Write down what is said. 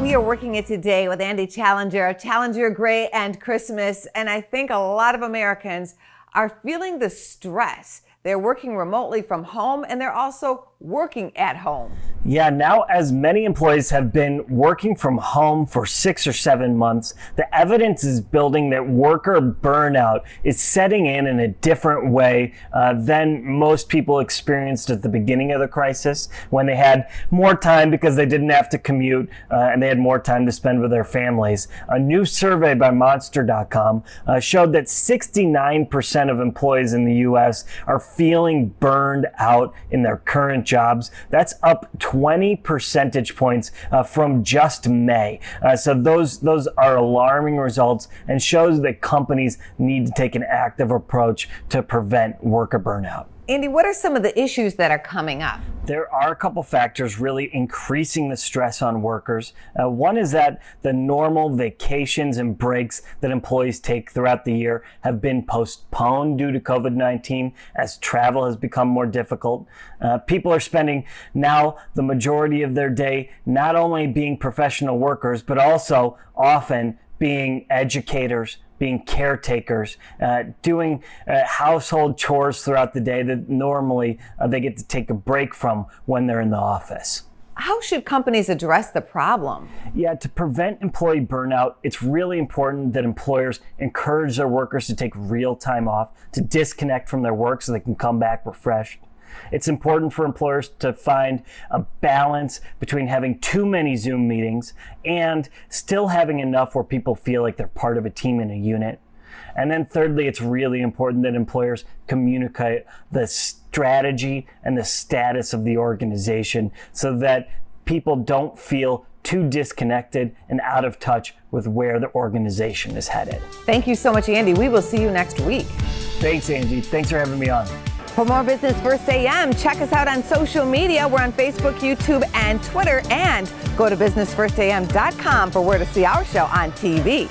we are working it today with Andy Challenger Gray and Christmas, and I think a lot of Americans are feeling the stress. They're working remotely from home, and they're also working at home. Yeah, now as many employees have been working from home for 6 or 7 months, the evidence is building that worker burnout is setting in a different way than most people experienced at the beginning of the crisis, when they had more time because they didn't have to commute and they had more time to spend with their families. A new survey by Monster.com showed that 69% of employees in the U.S. are feeling burned out in their current jobs. That's up 20 percentage points from just May. So those are alarming results and shows that companies need to take an active approach to prevent worker burnout. Andy, what are some of the issues that are coming up? There are a couple factors really increasing the stress on workers. One is that the normal vacations and breaks that employees take throughout the year have been postponed due to COVID-19 as travel has become more difficult. People are spending now the majority of their day not only being professional workers, but also often being educators, being caretakers, doing household chores throughout the day that normally they get to take a break from when they're in the office. How should companies address the problem? Yeah, to prevent employee burnout, it's really important that employers encourage their workers to take real time off, to disconnect from their work so they can come back refreshed. It's important for employers to find a balance between having too many Zoom meetings and still having enough where people feel like they're part of a team in a unit. And then thirdly, it's really important that employers communicate the strategy and the status of the organization so that people don't feel too disconnected and out of touch with where the organization is headed. Thank you so much, Andy. We will see you next week. Thanks, Angie. Thanks for having me on. For more Business First AM, check us out on social media. We're on Facebook, YouTube, and Twitter. And go to businessfirstam.com for where to see our show on TV.